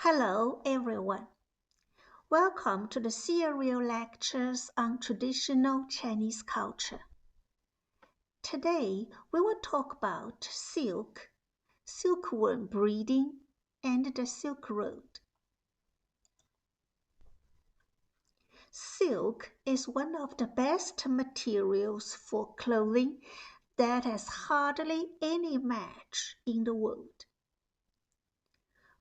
Hello everyone. Welcome to the serial lectures on traditional Chinese culture. Today we will talk about silk, silkworm breeding, and the Silk Road. Silk is one of the best materials for clothing that has hardly any match in the world.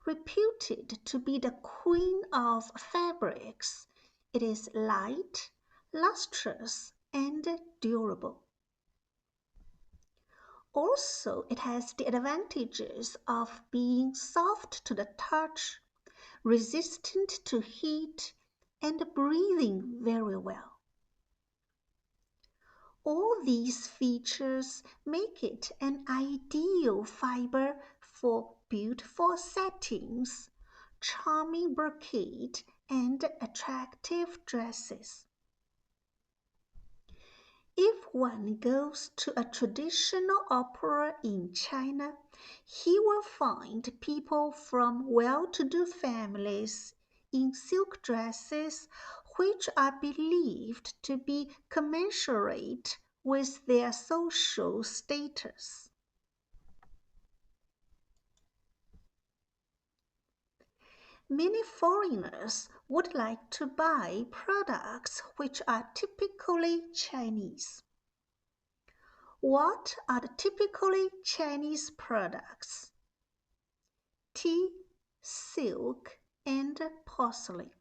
Reputed to be the queen of fabrics, it is light, lustrous, and durable. Also, it has the advantages of being soft to the touch, resistant to heat, and breathing very well. All these features make it an ideal fiber for beautiful settings, charming brocade, and attractive dresses. If one goes to a traditional opera in China, he will find people from well-to-do families in silk dresses which are believed to be commensurate with their social status. Many foreigners would like to buy products which are typically Chinese. What are the typically Chinese products? Tea, silk, and porcelain.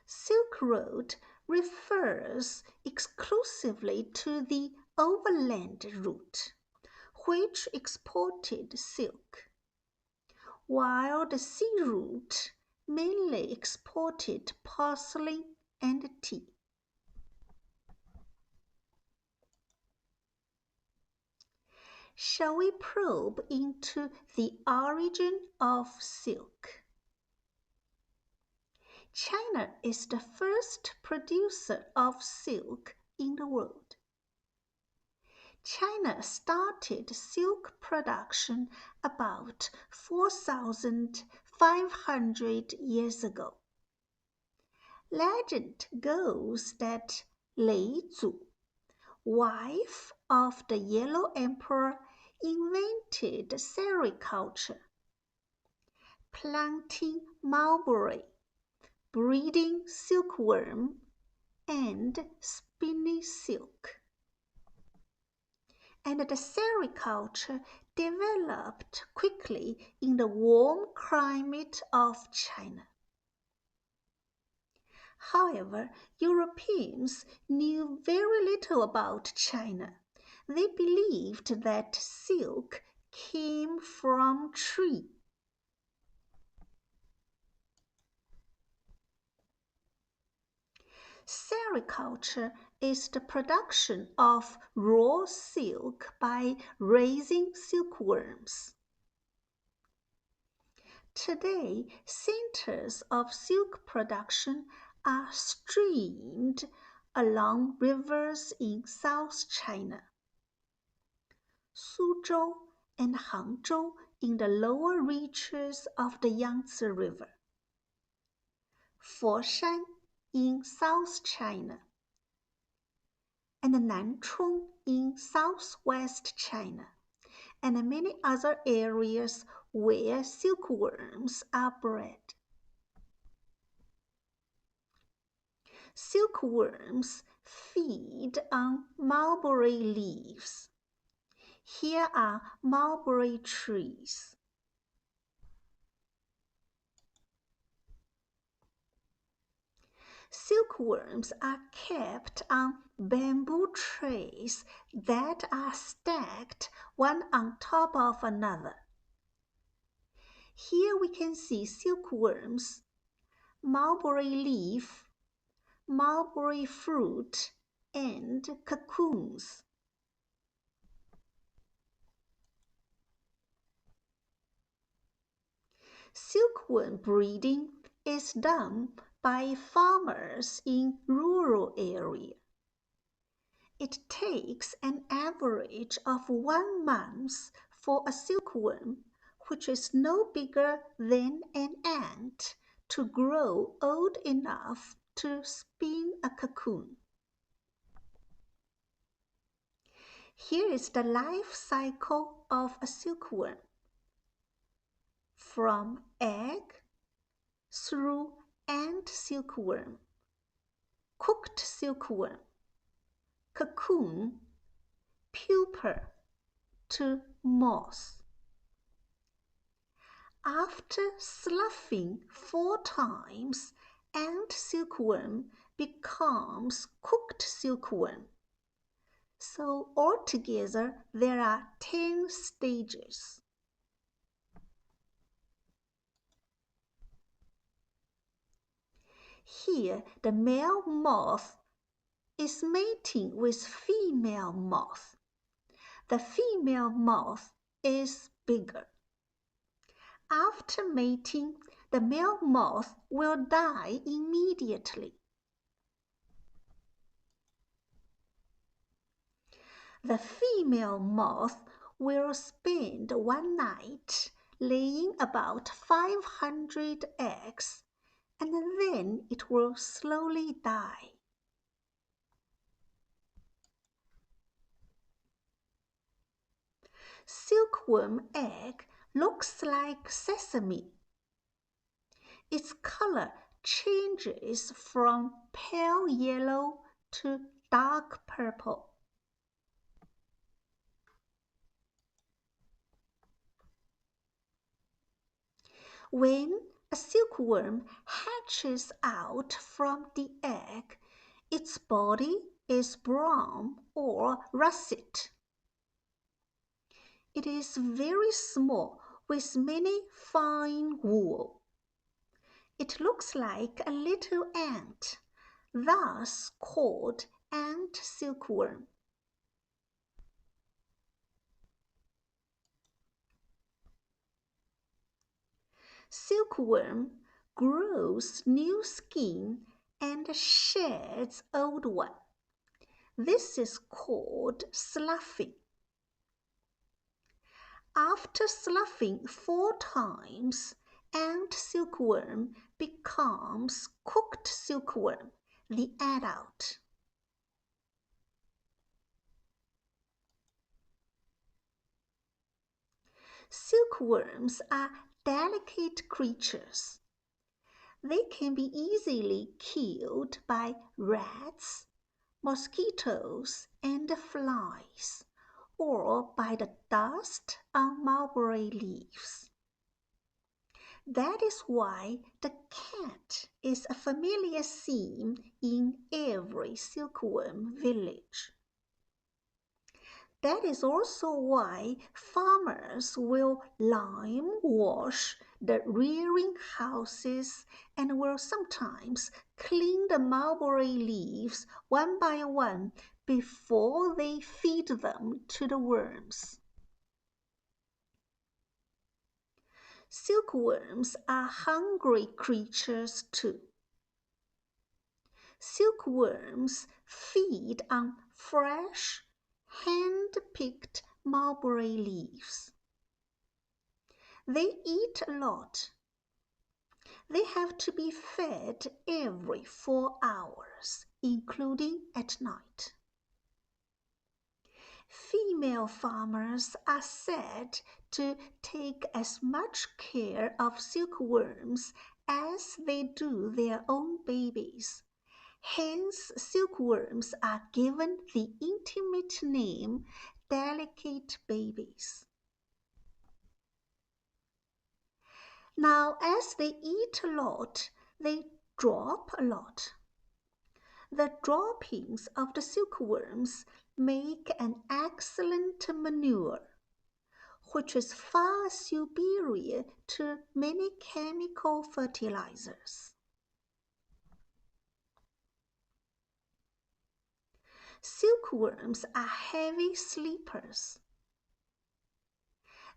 Silk Road refers exclusively to the overland route, which exported silk, while the sea route mainly exported porcelain and tea. Shall we probe into the origin of silk? China is the first producer of silk in the world. China started silk production about 4,500 years ago. Legend goes that Lei Zu, wife of the Yellow Emperor, invented sericulture, planting mulberry, breeding silkworm, and spinning silk. And the sericulture developed quickly in the warm climate of China. However, Europeans knew very little about China. They believed that silk came from tree. Sericulture is the production of raw silk by raising silkworms. Today, centers of silk production are streamed along rivers in South China. Suzhou and Hangzhou in the lower reaches of the Yangtze River. Foshan in South China, and Nanchong in southwest China, and many other areas where silkworms are bred. Silkworms feed on mulberry leaves. Here are mulberry trees. Silkworms are kept on bamboo trays that are stacked one on top of another. Here we can see silkworms, mulberry leaf, mulberry fruit, and cocoons. Silkworm breeding is done by farmers in rural areas. It takes an average of 1 month for a silkworm, which is no bigger than an ant, to grow old enough to spin a cocoon. Here is the life cycle of a silkworm. From egg through ant silkworm, cooked silkworm, cocoon, pupa, to moth. After sloughing 4 times, ant silkworm becomes cooked silkworm. So altogether there are 10 stages. Here the male moth is mating with female moth. The female moth is bigger. After mating, the male moth will die immediately. The female moth will spend one night laying about 500 eggs, and then it will slowly die. Silkworm egg looks like sesame. Its color changes from pale yellow to dark purple. When a silkworm hatches out from the egg, its body is brown or russet. It is very small with many fine wool. It looks like a little ant, thus called ant silkworm. Silkworm grows new skin and sheds old one. This is called sloughing. After sloughing 4 times, ant silkworm becomes cooked silkworm, the adult. Silkworms are delicate creatures. They can be easily killed by rats, mosquitoes, and flies, or by the dust on mulberry leaves. That is why the cat is a familiar theme in every silkworm village. That is also why farmers will lime wash the rearing houses and will sometimes clean the mulberry leaves one by one before they feed them to the worms. Silkworms are hungry creatures too. Silkworms feed on fresh, hand-picked mulberry leaves. They eat a lot. They have to be fed every 4 hours, including at night. Female farmers are said to take as much care of silkworms as they do their own babies. Hence, silkworms are given the intimate name delicate babies. Now, as they eat a lot, they drop a lot. The droppings of the silkworms make an excellent manure, which is far superior to many chemical fertilizers. Silkworms are heavy sleepers.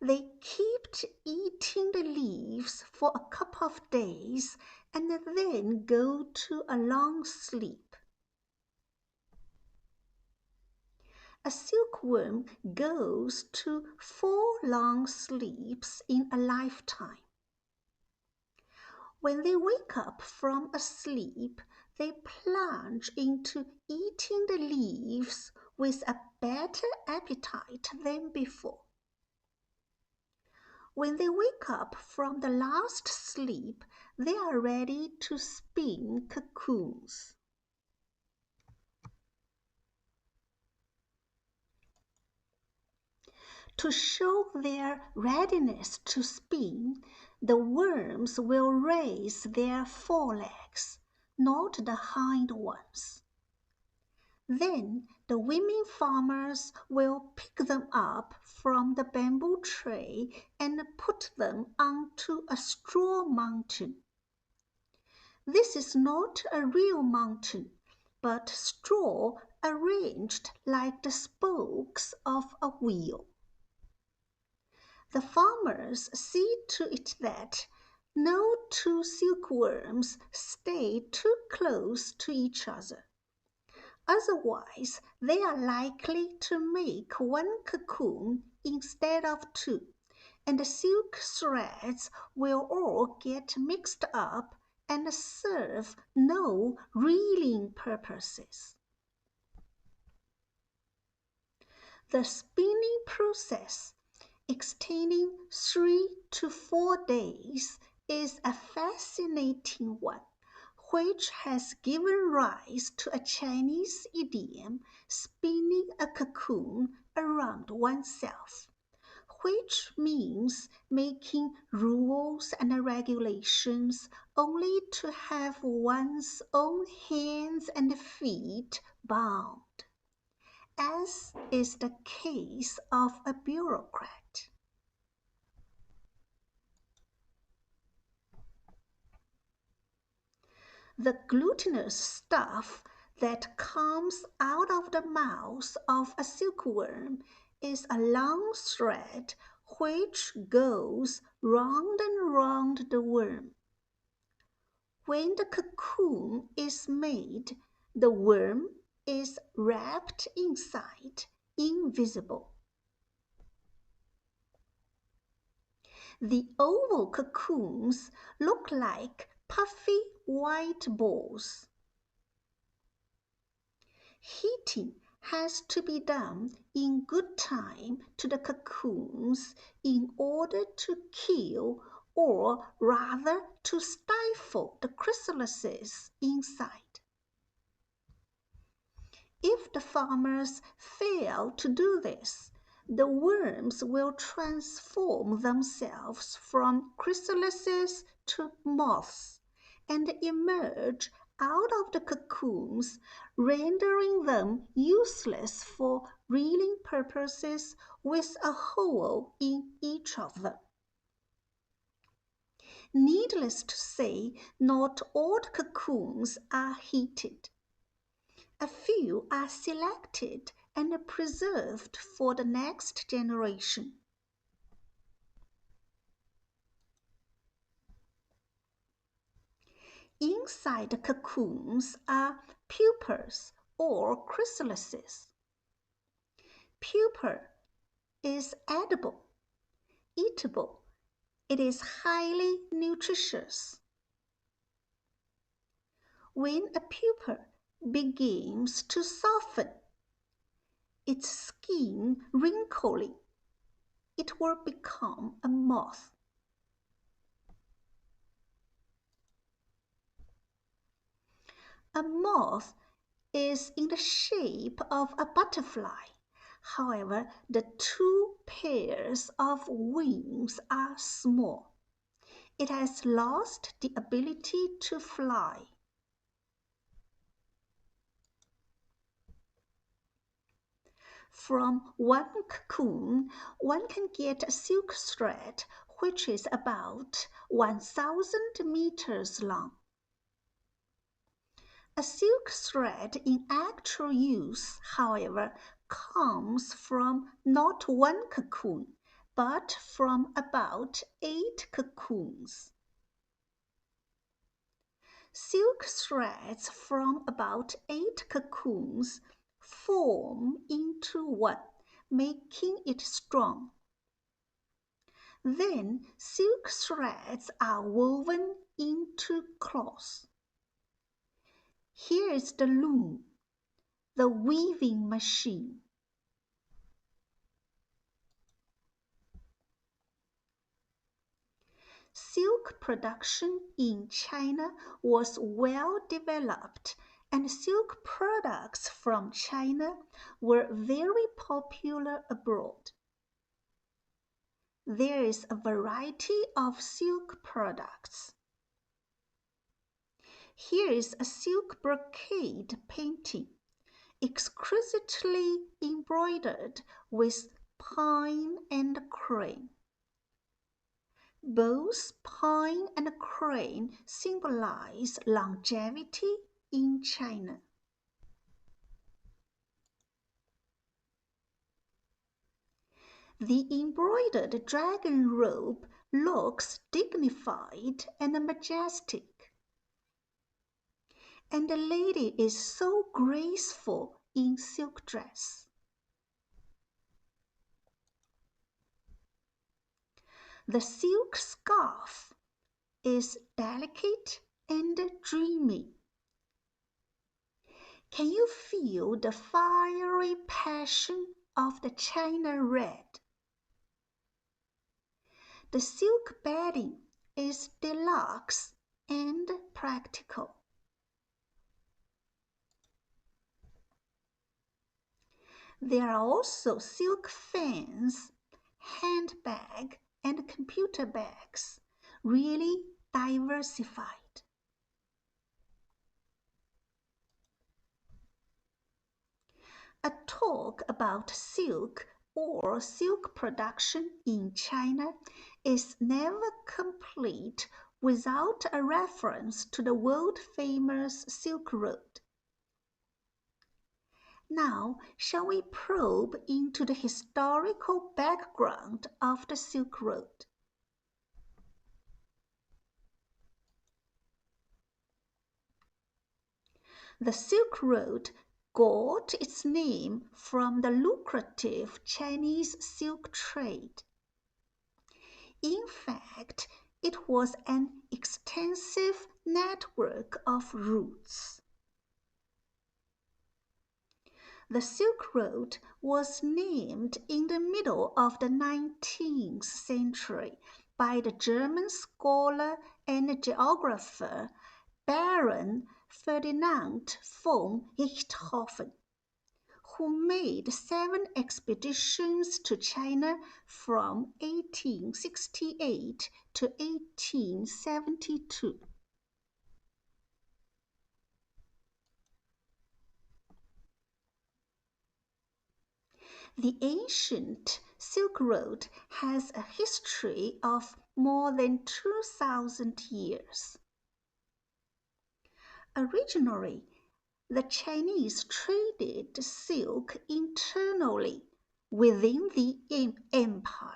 They keep eating the leaves for a couple of days and then go to a long sleep. A silkworm goes to 4 long sleeps in a lifetime. When they wake up from a sleep, they plunge into eating the leaves with a better appetite than before. When they wake up from the last sleep, they are ready to spin cocoons. To show their readiness to spin, the worms will raise their forelegs, not the hind ones. Then the women farmers will pick them up from the bamboo tree and put them onto a straw mountain. This is not a real mountain, but straw arranged like the spokes of a wheel. The farmers see to it that no 2 silkworms stay too close to each other. Otherwise, they are likely to make 1 cocoon instead of 2, and the silk threads will all get mixed up and serve no reeling purposes. The spinning process, extending 3 to 4 days, is a fascinating one, which has given rise to a Chinese idiom, spinning a cocoon around oneself, which means making rules and regulations only to have one's own hands and feet bound, as is the case of a bureaucrat. The glutinous stuff that comes out of the mouth of a silkworm is a long thread which goes round and round the worm. When the cocoon is made, the worm is wrapped inside, invisible. The oval cocoons look like puffy white balls. Heating has to be done in good time to the cocoons in order to kill, or rather to stifle, the chrysalises inside. If the farmers fail to do this, the worms will transform themselves from chrysalises to moths and emerge out of the cocoons, rendering them useless for reeling purposes with a hole in each of them. Needless to say, not all the cocoons are heated. A few are selected and preserved for the next generation. Inside the cocoons are pupals or chrysalises. Pupa is edible, eatable. It is highly nutritious. When a pupa begins to soften, its skin wrinkling, it will become a moth. A moth is in the shape of a butterfly. However, the 2 pairs of wings are small. It has lost the ability to fly. From 1 cocoon, one can get a silk thread which is about 1,000 meters long. A silk thread in actual use, however, comes from not 1 cocoon, but from about 8 cocoons. Silk threads from about 8 cocoons form into one, making it strong. Then silk threads are woven into cloth. Here is the loom, the weaving machine. Silk production in China was well developed, and silk products from China were very popular abroad. There is a variety of silk products. Here is a silk brocade painting, exquisitely embroidered with pine and crane. Both pine and crane symbolize longevity in China. The embroidered dragon robe looks dignified and majestic, and the lady is so graceful in silk dress. The silk scarf is delicate and dreamy. Can you feel the fiery passion of the China red? The silk bedding is deluxe and practical. There are also silk fans, handbag, and computer bags, really diversified. A talk about silk or silk production in China is never complete without a reference to the world-famous Silk Road. Now, shall we probe into the historical background of the Silk Road? The Silk Road got its name from the lucrative Chinese silk trade. In fact, it was an extensive network of routes. The Silk Road was named in the middle of the 19th century by the German scholar and geographer Baron Ferdinand von Richthofen, who made 7 expeditions to China from 1868 to 1872. The ancient Silk Road has a history of more than 2,000 years. Originally, the Chinese traded silk internally within the empire.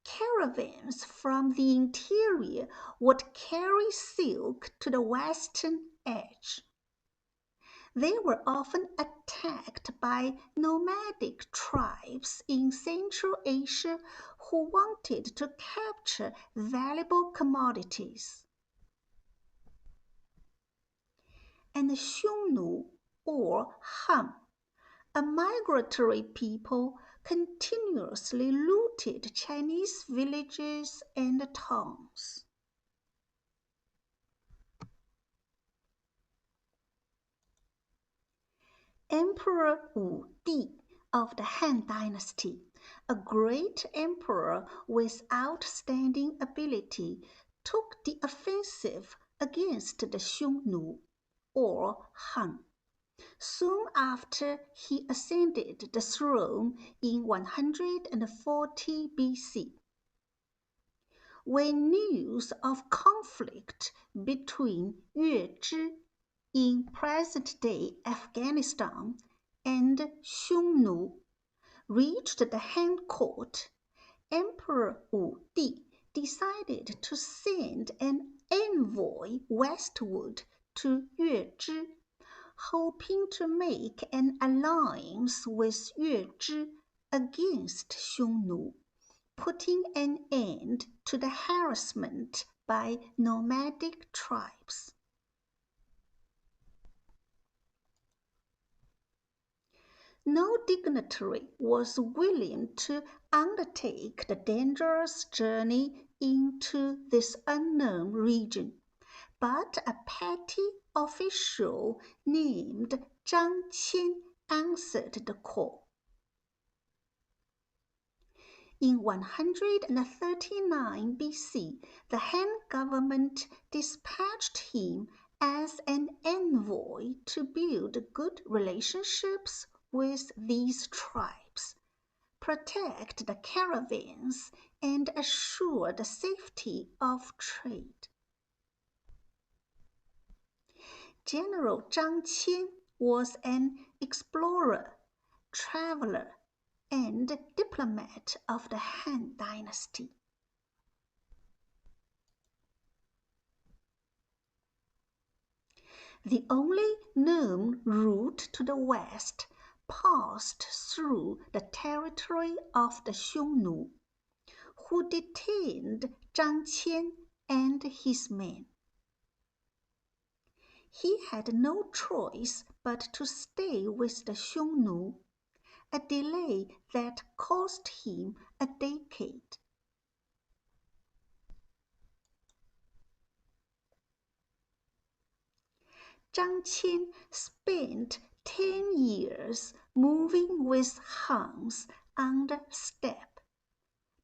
Caravans from the interior would carry silk to the western edge. They were often attacked by nomadic tribes in Central Asia who wanted to capture valuable commodities. And the Xiongnu or Han, a migratory people, continuously looted Chinese villages and towns. Emperor Wu Di of the Han Dynasty, a great emperor with outstanding ability, took the offensive against the Xiongnu or Han soon after he ascended the throne in 140 BC. When news of conflict between Yue in present-day Afghanistan and Xiongnu reached the Han court, Emperor Wu Di decided to send an envoy westward to Yue, hoping to make an alliance with Yue Zhi against Xiongnu, putting an end to the harassment by nomadic tribes. No dignitary was willing to undertake the dangerous journey into this unknown region, but a petty official named Zhang Qian answered the call. In 139 BC, the Han government dispatched him as an envoy to build good relationships with these tribes, protect the caravans, and assure the safety of trade. General Zhang Qian was an explorer, traveler, and diplomat of the Han Dynasty. The only known route to the west passed through the territory of the Xiongnu, who detained Zhang Qian and his men. He had no choice but to stay with the Xiongnu, a delay that cost him a decade. Zhang Qian spent 10 years moving with Hans on the steppe,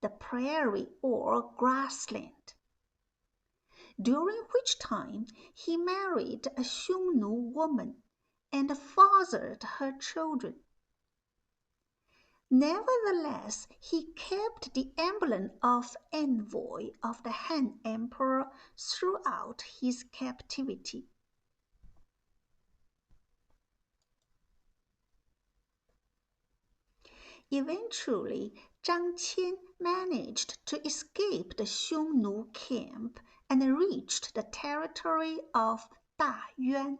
the prairie or grassland, during which time he married a Xiongnu woman and fathered her children. Nevertheless, he kept the emblem of envoy of the Han Emperor throughout his captivity. Eventually, Zhang Qian managed to escape the Xiongnu camp and reached the territory of Dayuan,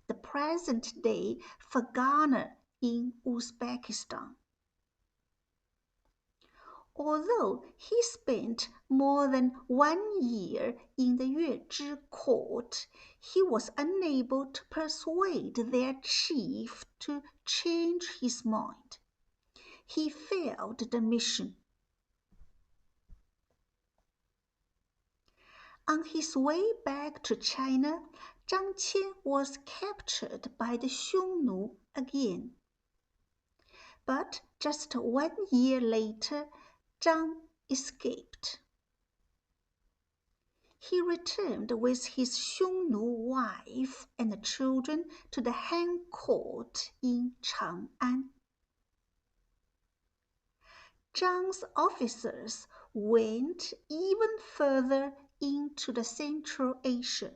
the present-day Fergana in Uzbekistan. Although he spent more than 1 year in the Yue Zhi court, he was unable to persuade their chief to change his mind. He failed the mission. On his way back to China, Zhang Qian was captured by the Xiongnu again. But just 1 year later, Zhang escaped. He returned with his Xiongnu wife and children to the Han court in Chang'an. Zhang's officers went even further into the Central Asia.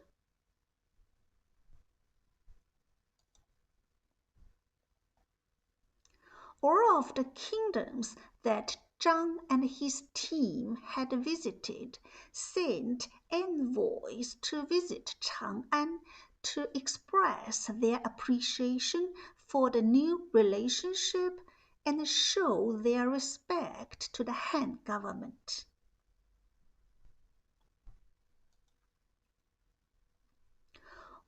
All of the kingdoms that Zhang and his team had visited sent envoys to visit Chang'an to express their appreciation for the new relationship and show their respect to the Han government.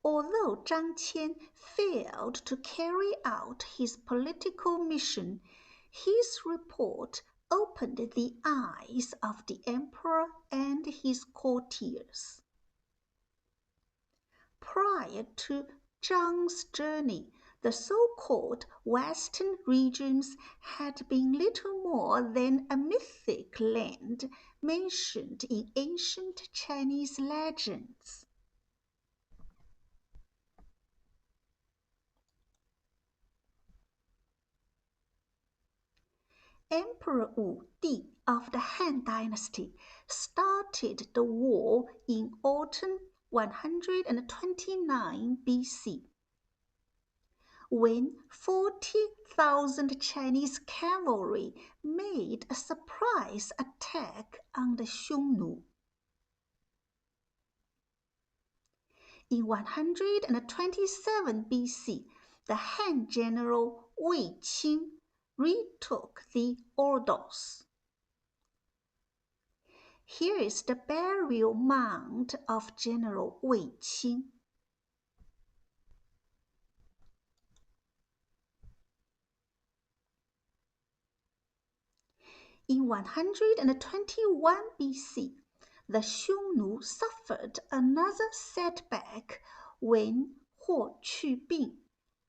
Although Zhang Qian failed to carry out his political mission, his report opened the eyes of the emperor and his courtiers. Prior to Zhang's journey, the so-called Western regions had been little more than a mythic land mentioned in ancient Chinese legends. Emperor Wu Di of the Han Dynasty started the war in autumn 129 BC, when 40,000 Chinese cavalry made a surprise attack on the Xiongnu. In 127 BC, the Han general Wei Qing retook the orders. Here is the burial mound of General Wei Qing. In 121 BC, the Xiongnu suffered another setback when Huo Qubing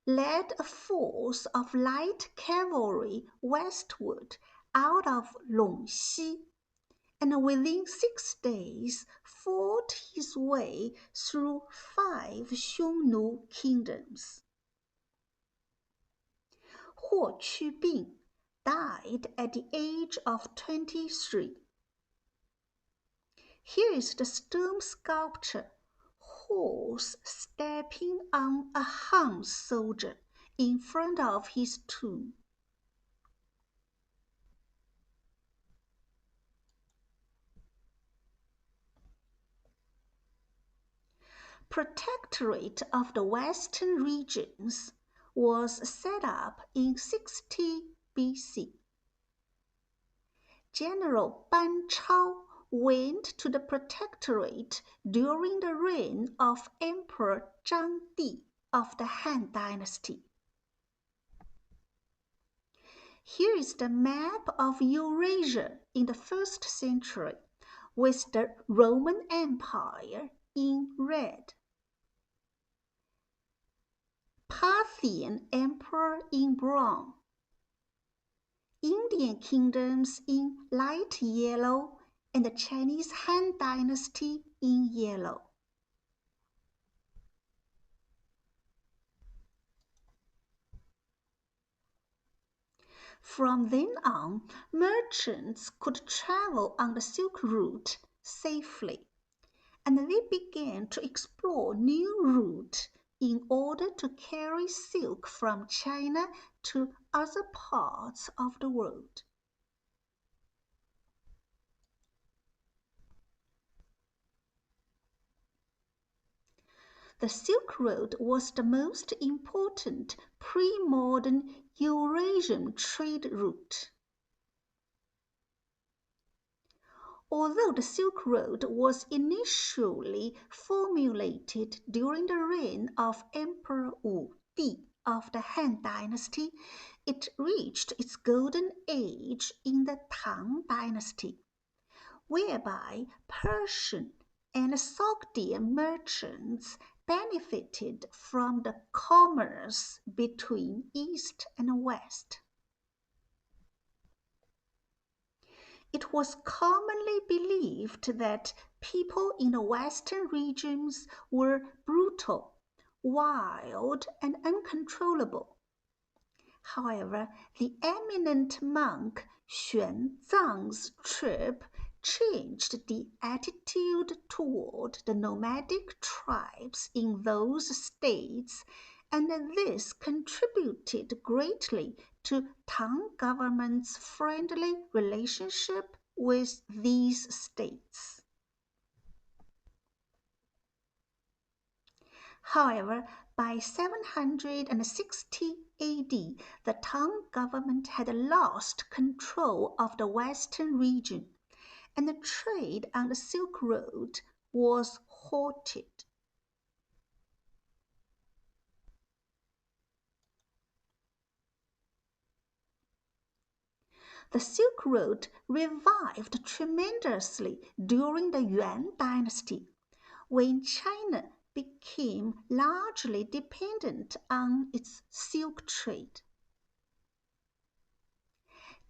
led a force of light cavalry westward out of Longxi, and within 6 days fought his way through 5 Xiongnu kingdoms. Huo Qubing died at the age of 23. Here is the stone sculpture, horse stepping on a Han soldier in front of his tomb. Protectorate of the Western regions was set up in 60 BC. General Ban Chao went to the protectorate during the reign of Emperor Zhang Di of the Han Dynasty. Here is the map of Eurasia in the 1st century, with the Roman Empire in red, Parthian Emperor in brown, Indian kingdoms in light yellow, and the Chinese Han Dynasty in yellow. From then on, merchants could travel on the Silk Route safely, and they began to explore new routes in order to carry silk from China to other parts of the world. The Silk Road was the most important pre-modern Eurasian trade route. Although the Silk Road was initially formulated during the reign of Emperor Wu Di of the Han Dynasty, it reached its golden age in the Tang Dynasty, whereby Persian and Sogdian merchants benefited from the commerce between East and West. It was commonly believed that people in the Western regions were brutal, wild, and uncontrollable. However, the eminent monk Xuanzang's trip changed the attitude toward the nomadic tribes in those states, and this contributed greatly to Tang government's friendly relationship with these states. However, by 760 AD, the Tang government had lost control of the western region, and the trade on the Silk Road was halted. The Silk Road revived tremendously during the Yuan dynasty, when China became largely dependent on its silk trade.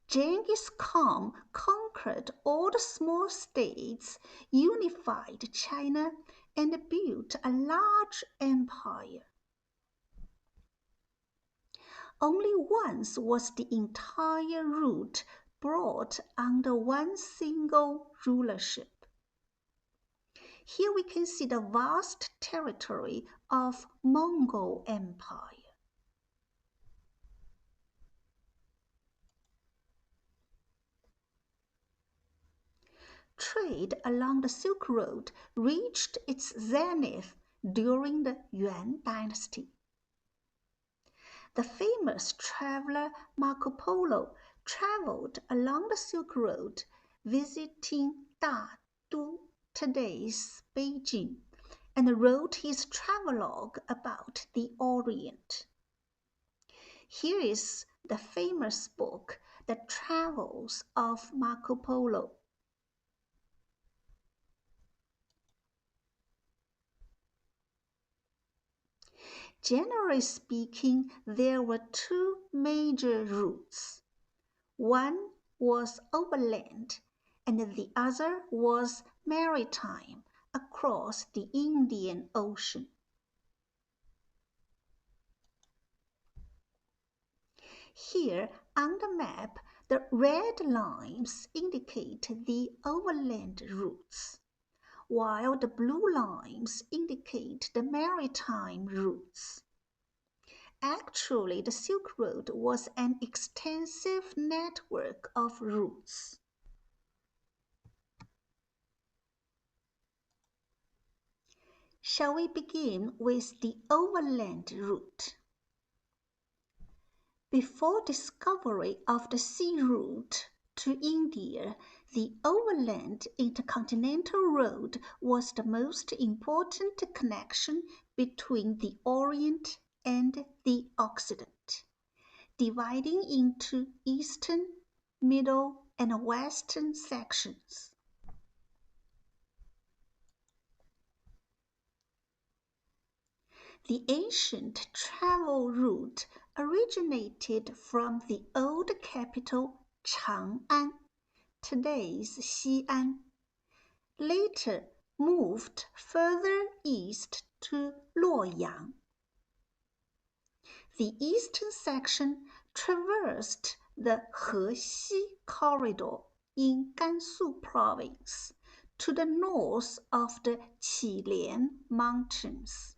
Genghis Khan conquered all the small states, unified China, and built a large empire. Only once was the entire route brought under one single rulership. Here we can see the vast territory of Mongol Empire. Trade along the Silk Road reached its zenith during the Yuan dynasty. The famous traveler Marco Polo traveled along the Silk Road, visiting Dadu, today's Beijing, and wrote his travelogue about the Orient. Here is the famous book, The Travels of Marco Polo. Generally speaking, there were two major routes. One was overland, and the other was maritime, across the Indian Ocean. Here on the map, the red lines indicate the overland routes, while the blue lines indicate the maritime routes. Actually, the Silk Road was an extensive network of routes. Shall we begin with the overland route? Before discovery of the sea route to India, the overland intercontinental road was the most important connection between the Orient and the Occident, dividing into eastern, middle, and western sections. The ancient travel route originated from the old capital Chang'an, today's Xi'an, later moved further east to Luoyang. The eastern section traversed the Hexi corridor in Gansu province to the north of the Qilian Mountains.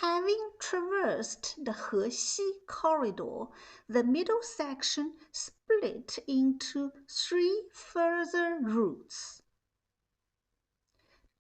Having traversed the Hexi corridor, the middle section split into three further routes.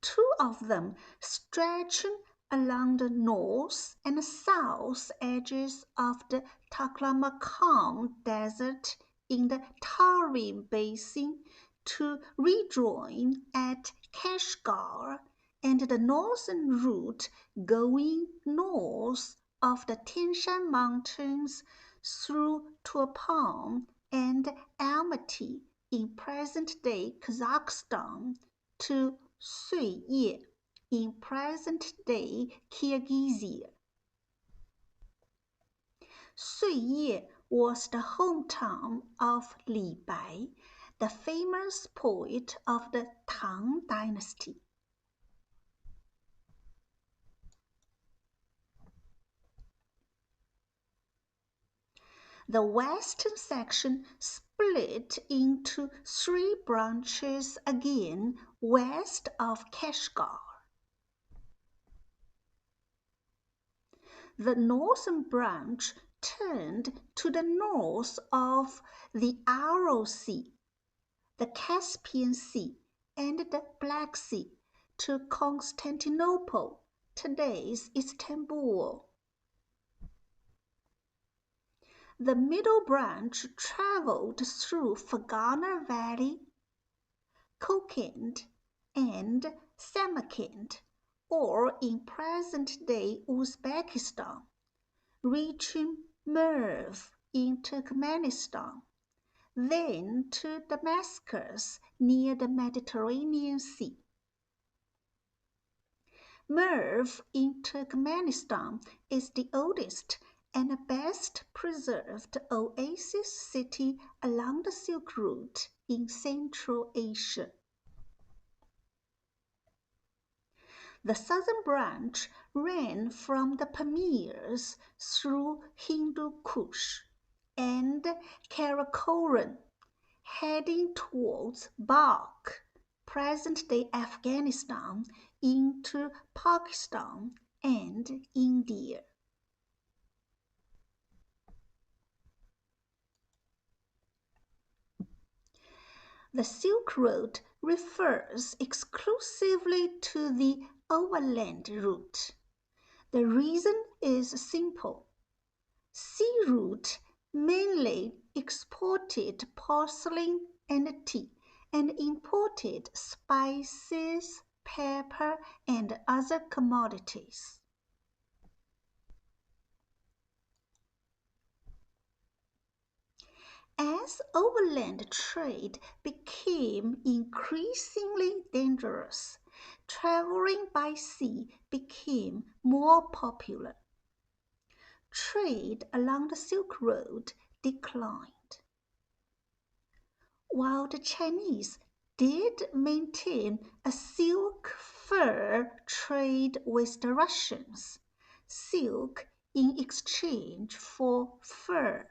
Two of them stretching along the north and south edges of the Taklamakan Desert in the Tarim Basin to rejoin at Kashgar, and the northern route going north of the Tianshan Mountains through Turpan and Almaty in present-day Kazakhstan to Suiye in present-day Kyrgyzia. Suiye was the hometown of Li Bai, the famous poet of the Tang Dynasty. The western section split into three branches again west of Kashgar. The northern branch turned to the north of the Aral Sea, the Caspian Sea, and the Black Sea to Constantinople, today's Istanbul. The middle branch traveled through Fergana Valley, Kokand, and Samarkand, or in present-day Uzbekistan, reaching Merv in Turkmenistan, then to Damascus near the Mediterranean Sea. Merv in Turkmenistan is the oldest and best preserved oasis city along the Silk Route in Central Asia. The southern branch ran from the Pamirs through Hindu Kush and Karakoram, heading towards Balkh, present-day Afghanistan, into Pakistan and India. The Silk Road refers exclusively to the overland route. The reason is simple. Sea route mainly exported porcelain and tea and imported spices, pepper, and other commodities. As overland trade became increasingly dangerous, traveling by sea became more popular. Trade along the Silk Road declined. While the Chinese did maintain a silk fur trade with the Russians, silk in exchange for fur.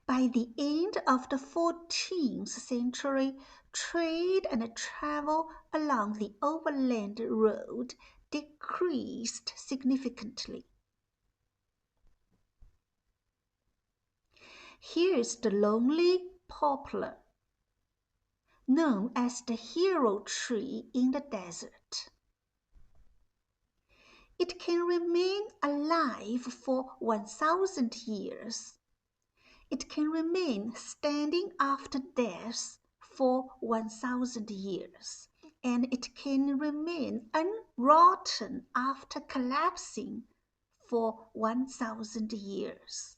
By the end of the 14th century, trade and travel along the overland road decreased significantly. Here is the lonely poplar, known as the hero tree in the desert. It can remain alive for 1,000 years. It can remain standing after death for 1,000 years, and it can remain unrotten after collapsing for 1,000 years.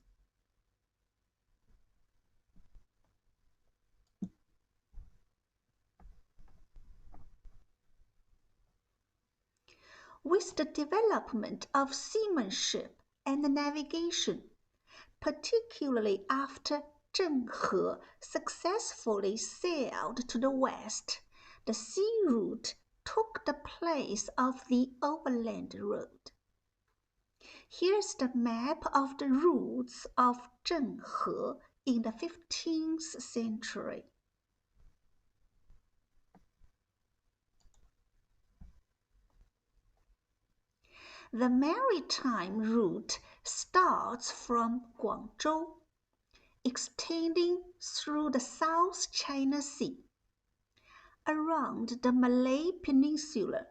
With the development of seamanship and navigation, particularly after Zheng He successfully sailed to the west, the sea route took the place of the overland road. Here's the map of the routes of Zheng He in the 15th century. The maritime route starts from Guangzhou, extending through the South China Sea, around the Malay Peninsula,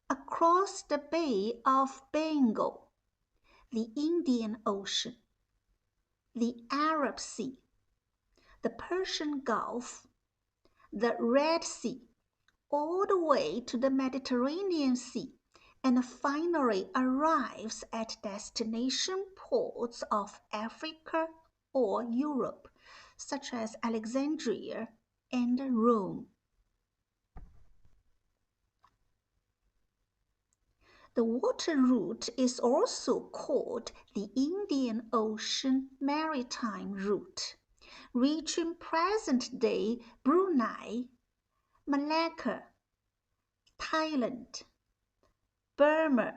across the Bay of Bengal, the Indian Ocean, the Arab Sea, the Persian Gulf, the Red Sea, all the way to the Mediterranean Sea, and finally arrives at destination ports of Africa or Europe, such as Alexandria and Rome. The water route is also called the Indian Ocean Maritime Route, reaching present-day Brunei, Malacca, Thailand, Burma,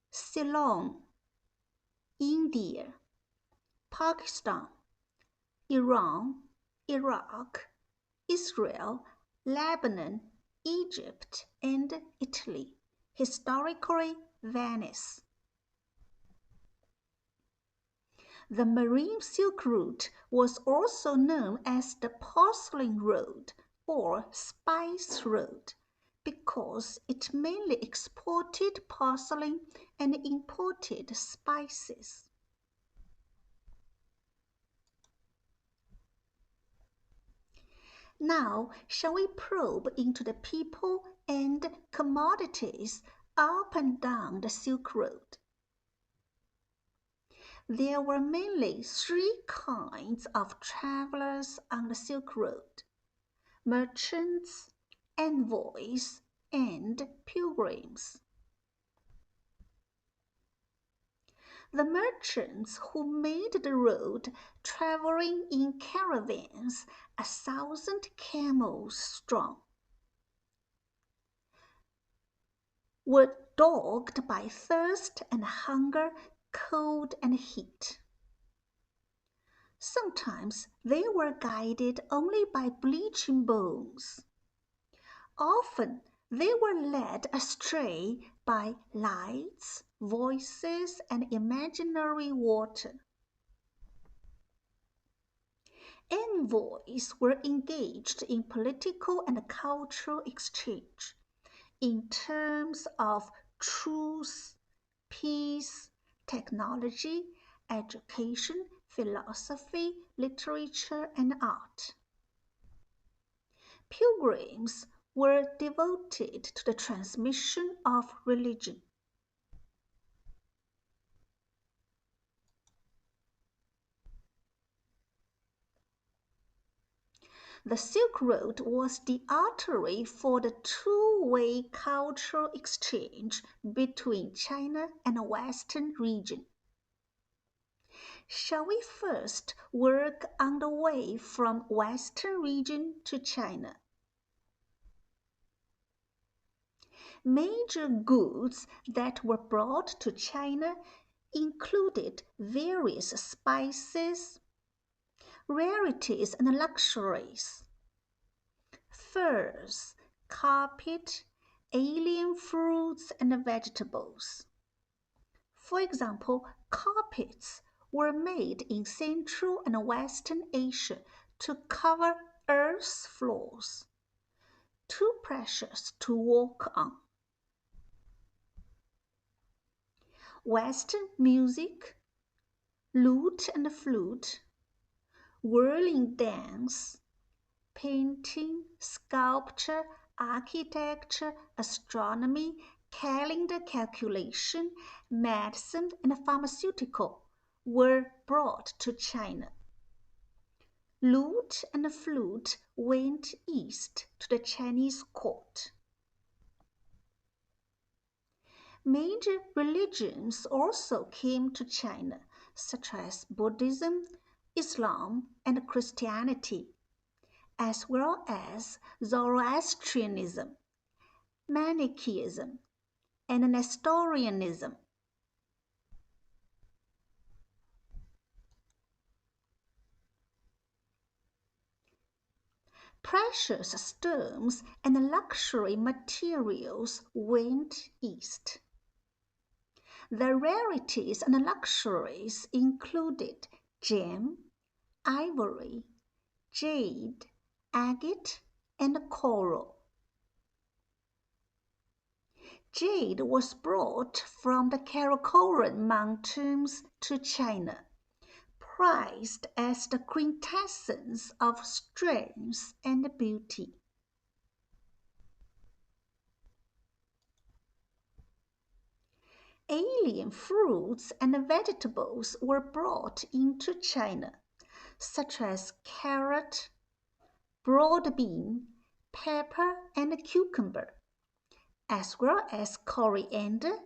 Ceylon, India, Pakistan, Iran, Iraq, Israel, Lebanon, Egypt, and Italy, historically Venice. The Marine Silk Route was also known as the Porcelain Road or Spice Road, because it mainly exported porcelain and imported spices. Now, shall we probe into the people and commodities up and down the Silk Road? There were mainly three kinds of travelers on the Silk Road: merchants, envoys, and pilgrims. The merchants who made the road, traveling in caravans 1,000 camels strong, were dogged by thirst and hunger, cold and heat. Sometimes they were guided only by bleaching bones. Often they were led astray by lights, voices, and imaginary water. Envoys were engaged in political and cultural exchange in terms of truth, peace, technology, education, philosophy, literature, and art. Pilgrims were devoted to the transmission of religion. The Silk Road was the artery for the two-way cultural exchange between China and the Western region. Shall we first work on the way from Western region to China? Major goods that were brought to China included various spices, rarities and luxuries, furs, carpet, alien fruits and vegetables. For example, carpets were made in Central and Western Asia to cover earth's floors, too precious to walk on. Western music, lute and flute, whirling dance, painting, sculpture, architecture, astronomy, calendar calculation, medicine, and pharmaceutical were brought to China. Lute and flute went east to the Chinese court. Major religions also came to China, such as Buddhism, Islam, and Christianity, as well as Zoroastrianism, Manichaeism, and Nestorianism. Precious stones and luxury materials went east. The rarities and luxuries included gem, ivory, jade, agate, and coral. Jade was brought from the Karakoram Mountains to China, prized as the quintessence of strength and beauty. Alien fruits and vegetables were brought into China, such as carrot, broad bean, pepper, and cucumber, as well as coriander,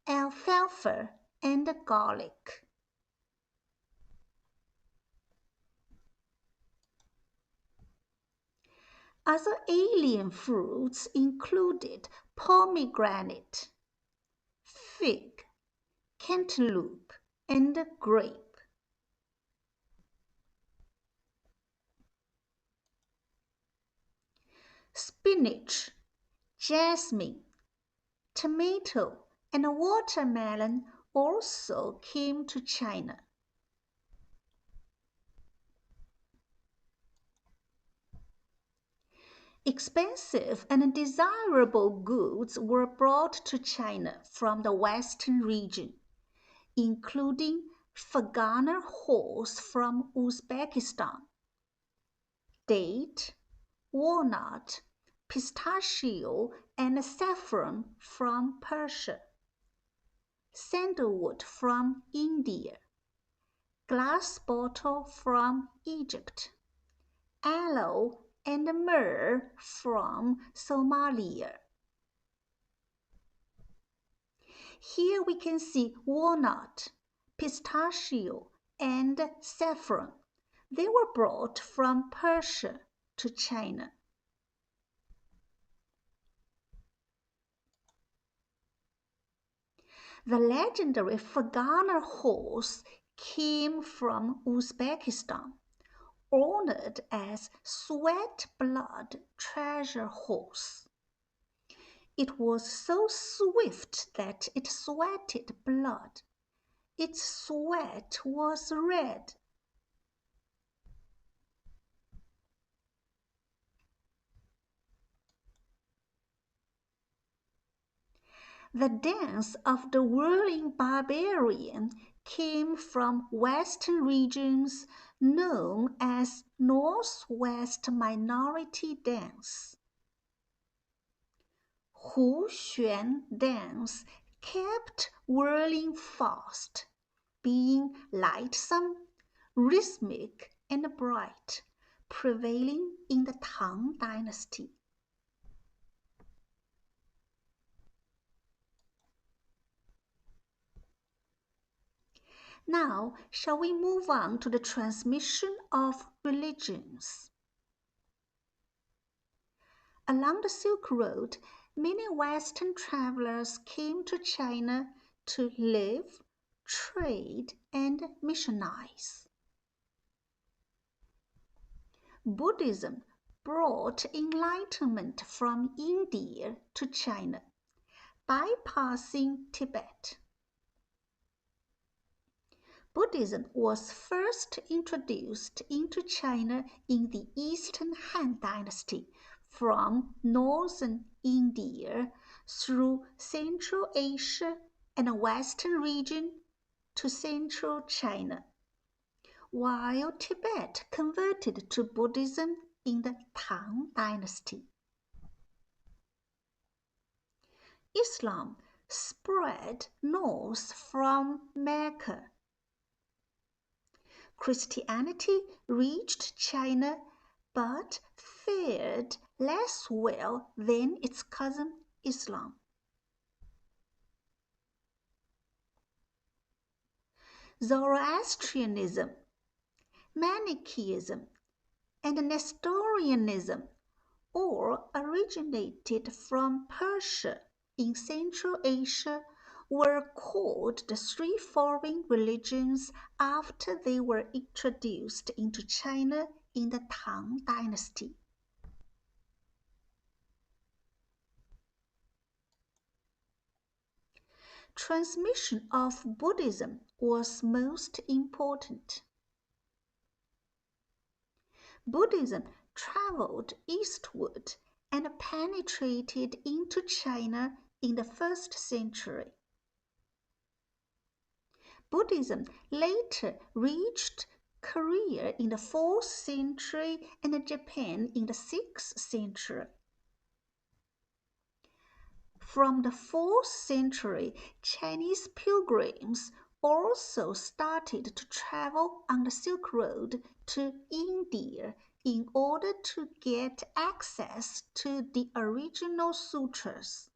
alfalfa, and garlic. Other alien fruits included pomegranate, fig, cantaloupe, and grape. Spinach, jasmine, tomato, and watermelon also came to China. Expensive and desirable goods were brought to China from the Western region, including Fergana horse from Uzbekistan, date, walnut, pistachio, and saffron from Persia, sandalwood from India, glass bottle from Egypt, aloe and myrrh from Somalia. Here we can see walnut, pistachio, and saffron. They were brought from Persia to China. The legendary Fergana horse came from Uzbekistan, honored as sweat blood treasure horse. It was so swift that it sweated blood. Its sweat was red. The dance of the whirling barbarian came from Western regions known as Northwest Minority Dance. Xuan dance kept whirling fast, being lightsome, rhythmic, and bright, prevailing in the Tang Dynasty. Now, shall we move on to the transmission of religions? Along the Silk Road, many Western travelers came to China to live, trade, and missionize. Buddhism brought enlightenment from India to China, bypassing Tibet. Buddhism was first introduced into China in the Eastern Han Dynasty from northern India through Central Asia and the Western region to central China, while Tibet converted to Buddhism in the Tang Dynasty. Islam spread north from Mecca. Christianity reached China but fared less well than its cousin Islam. Zoroastrianism, Manichaeism, and Nestorianism all originated from Persia in Central Asia, were called the three foreign religions after they were introduced into China in the Tang Dynasty. Transmission of Buddhism was most important. Buddhism traveled eastward and penetrated into China in the 1st century. Buddhism later reached Korea in the 4th century and Japan in the 6th century. From the 4th century, Chinese pilgrims also started to travel on the Silk Road to India in order to get access to the original sutras.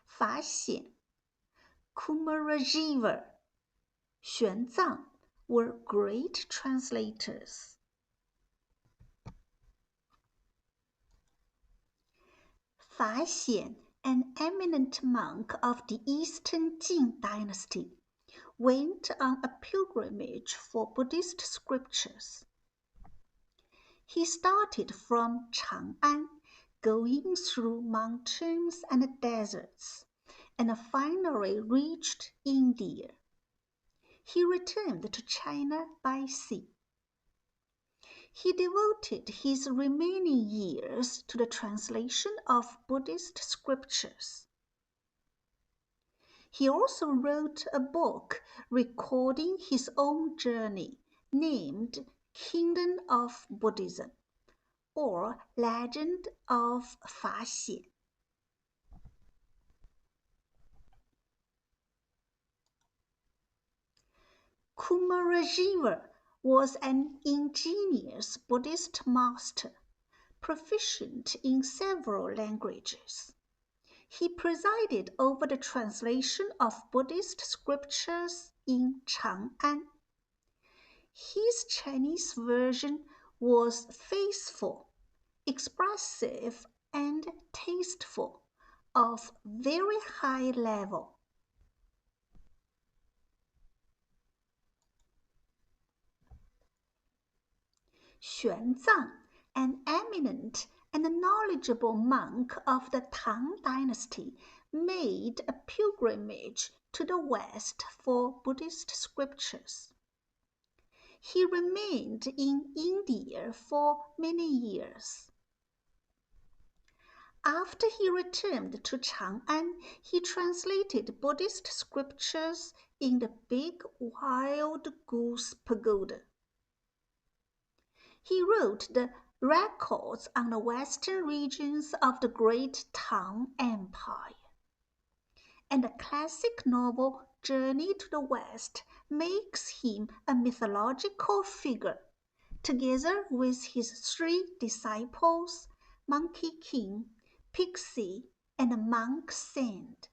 Fa Xian, Kumarajiva, Xuanzang were great translators. Fa Xian, an eminent monk of the Eastern Jin dynasty, went on a pilgrimage for Buddhist scriptures. He started from Chang'an, going through mountains and deserts, and finally reached India. He returned to China by sea. He devoted his remaining years to the translation of Buddhist scriptures. He also wrote a book recording his own journey named Kingdom of Buddhism, or Legend of Fa Xian. Kumarajiva was an ingenious Buddhist master, proficient in several languages. He presided over the translation of Buddhist scriptures in Chang'an. His Chinese version was faithful, expressive, and tasteful, of very high level. Xuanzang, an eminent and knowledgeable monk of the Tang Dynasty, made a pilgrimage to the West for Buddhist scriptures. He remained in India for many years. After he returned to Chang'an, he translated Buddhist scriptures in the Big Wild Goose Pagoda. He wrote the records on the western regions of the Great Tang Empire. And the classic novel Journey to the West makes him a mythological figure, together with his three disciples, Monkey King, Pixie, and Monk Sand.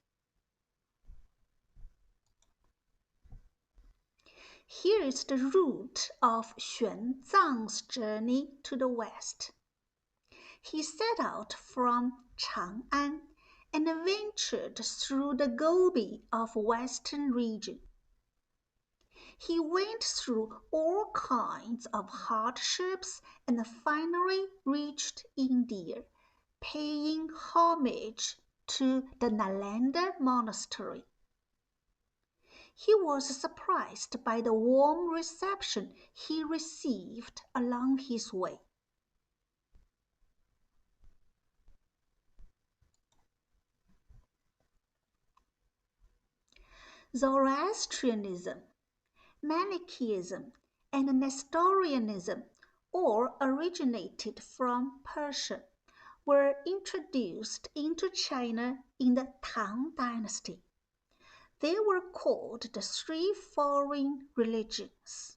Here is the route of Xuanzang's journey to the west. He set out from Chang'an and ventured through the Gobi of western region. He went through all kinds of hardships and finally reached India, paying homage to the Nalanda monastery. He was surprised by the warm reception he received along his way. Zoroastrianism, Manichaeism, and Nestorianism all originated from Persia, were introduced into China in the Tang Dynasty. They were called the three foreign religions.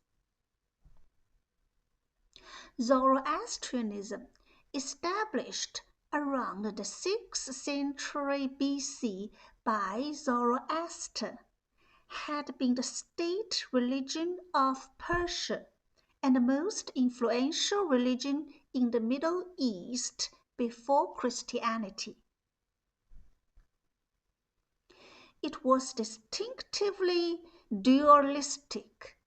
Zoroastrianism, established around the 6th century BC by Zoroaster, had been the state religion of Persia and the most influential religion in the Middle East before Christianity. It was distinctively dualistic,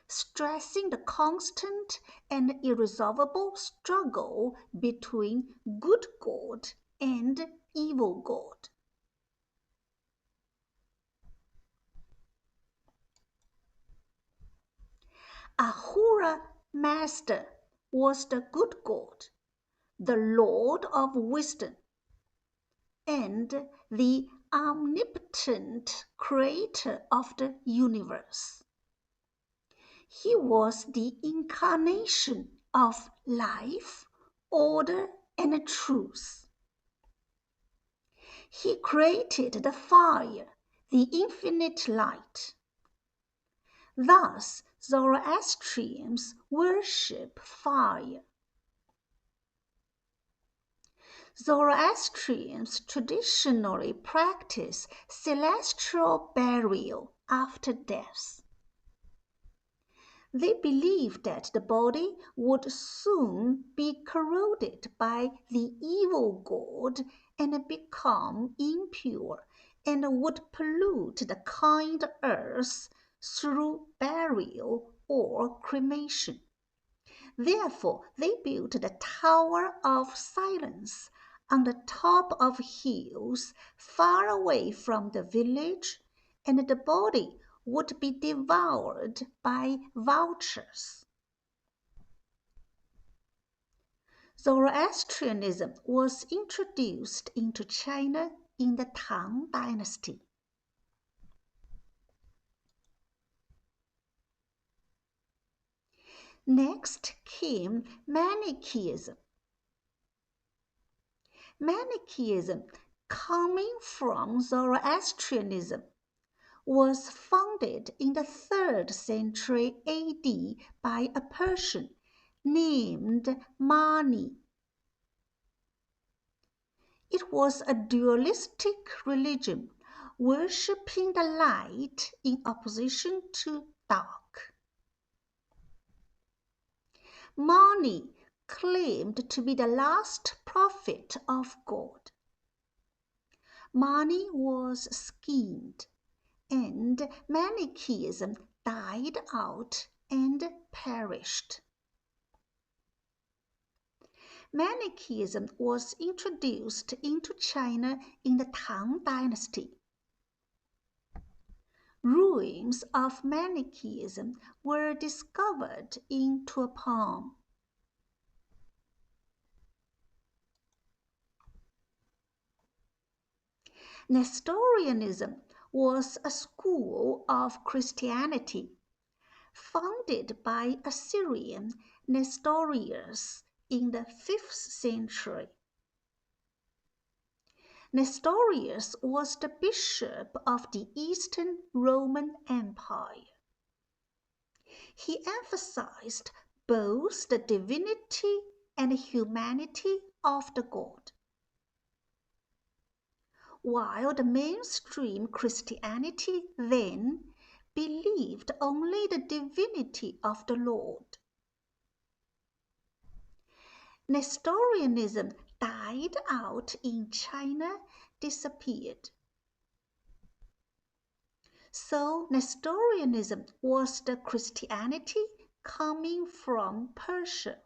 stressing the constant and irresolvable struggle between good God and evil God. Ahura Mazda was the good God, the Lord of wisdom, and the omnipotent creator of the universe. He was the incarnation of life, order, and truth. He created the fire, the infinite light. Thus, Zoroastrians worship fire. Zoroastrians traditionally practice celestial burial after death. They believe that the body would soon be corroded by the evil god and become impure and would pollute the kind earth through burial or cremation. Therefore, they built the Tower of Silence on the top of hills far away from the village, and the body would be devoured by vultures. Zoroastrianism was introduced into China in the Tang Dynasty. Next came Manichaeism. Manichaeism, coming from Zoroastrianism, was founded in the 3rd century AD by a Persian named Mani. It was a dualistic religion, worshipping the light in opposition to dark. Mani claimed to be the last prophet of God. Mani was skinned, and Manichaeism died out and perished. Manichaeism was introduced into China in the Tang Dynasty. Ruins of Manichaeism were discovered in Tuapon. Nestorianism was a school of Christianity founded by Assyrian Nestorius in the 5th century. Nestorius was the bishop of the Eastern Roman Empire. He emphasized both the divinity and humanity of the god, while the mainstream Christianity then believed only the divinity of the Lord. Nestorianism died out in China, disappeared. So Nestorianism was the Christianity coming from Persia.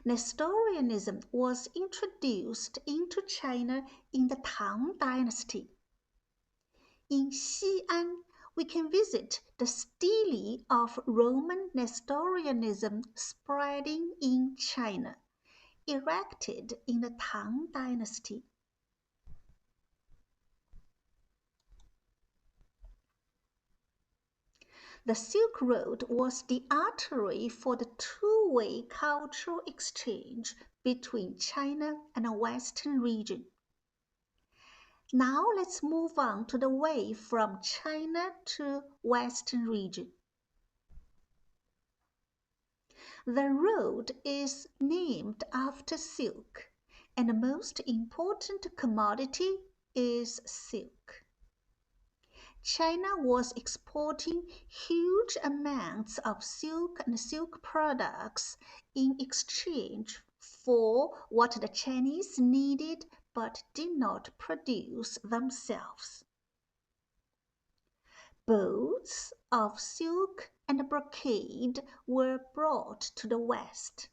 Nestorianism was introduced into China in the Tang Dynasty. In Xi'an, we can visit the stele of Roman Nestorianism spreading in China, erected in the Tang Dynasty. The Silk Road was the artery for the two-way cultural exchange between China and the Western region. Now let's move on to the way from China to Western region. The road is named after silk, and the most important commodity is silk. China was exporting huge amounts of silk and silk products in exchange for what the Chinese needed but did not produce themselves. Boats of silk and brocade were brought to the West.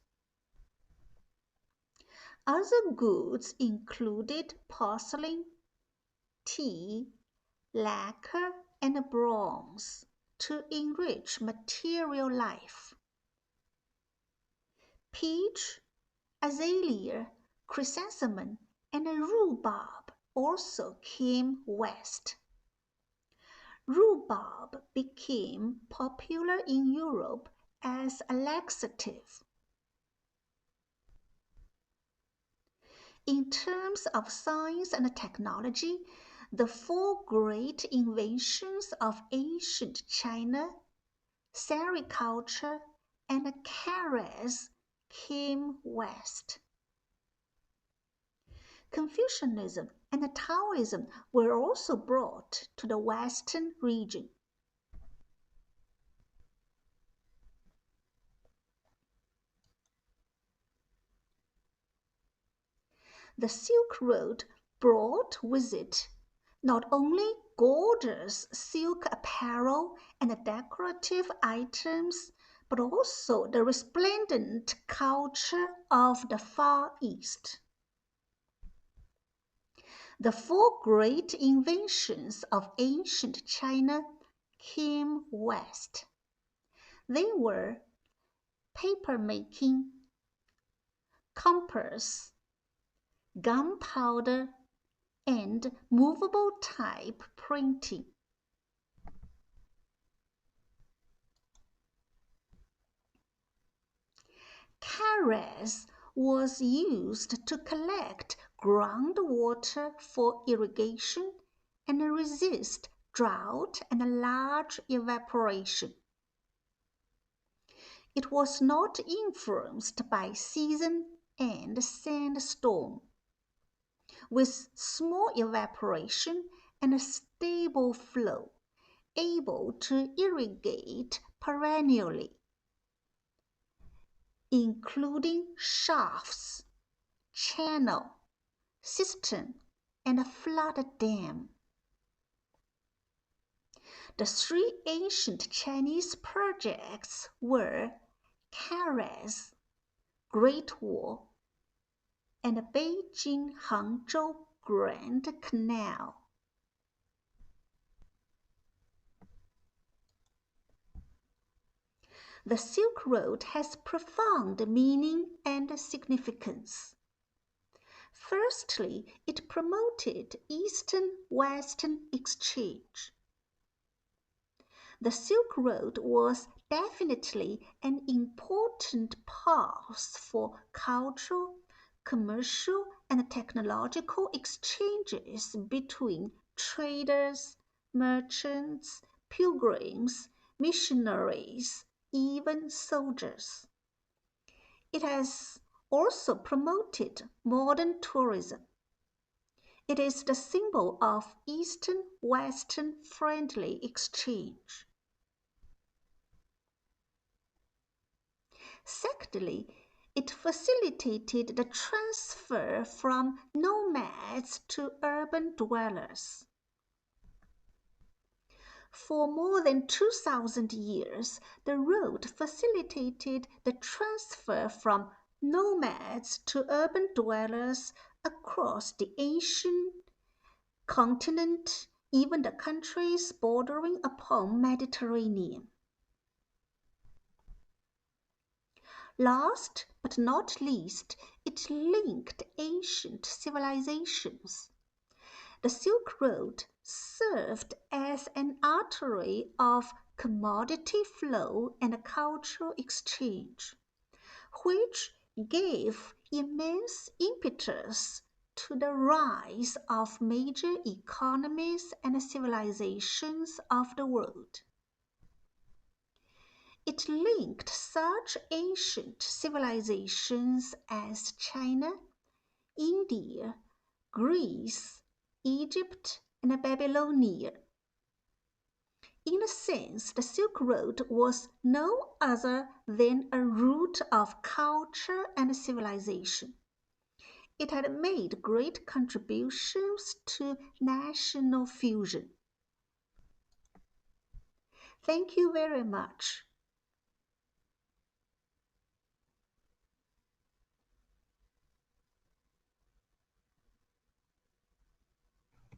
Other goods included porcelain, tea, lacquer, and bronze to enrich material life. Peach, azalea, chrysanthemum, and rhubarb also came west. Rhubarb became popular in Europe as a laxative. In terms of science and technology, the four great inventions of ancient China, sericulture, and carriage came west. Confucianism and Taoism were also brought to the Western region. The Silk Road brought with it not only gorgeous silk apparel and decorative items, but also the resplendent culture of the Far East. The four great inventions of ancient China came west. They were paper-making, compass, gunpowder, and movable type printing. Carriage was used to collect groundwater for irrigation and resist drought and large evaporation. It was not influenced by season and sandstorm, with small evaporation and a stable flow, able to irrigate perennially, including shafts, channel, cistern, and a flood dam. The three ancient Chinese projects were carriage, Great Wall, and the Beijing-Hangzhou Grand Canal. The Silk Road has profound meaning and significance. Firstly, it promoted Eastern-Western exchange. The Silk Road was definitely an important path for cultural, commercial, and technological exchanges between traders, merchants, pilgrims, missionaries, even soldiers. It has also promoted modern tourism. It is the symbol of Eastern-Western friendly exchange. Secondly, it facilitated the transfer from nomads to urban dwellers. For more than 2,000 years, the road facilitated the transfer from nomads to urban dwellers across the ancient continent, even the countries bordering upon Mediterranean. Last but not least, it linked ancient civilizations. The Silk Road served as an artery of commodity flow and cultural exchange, which gave immense impetus to the rise of major economies and civilizations of the world. It linked such ancient civilizations as China, India, Greece, Egypt, and Babylonia. In a sense, the Silk Road was no other than a route of culture and civilization. It had made great contributions to national fusion. Thank you very much.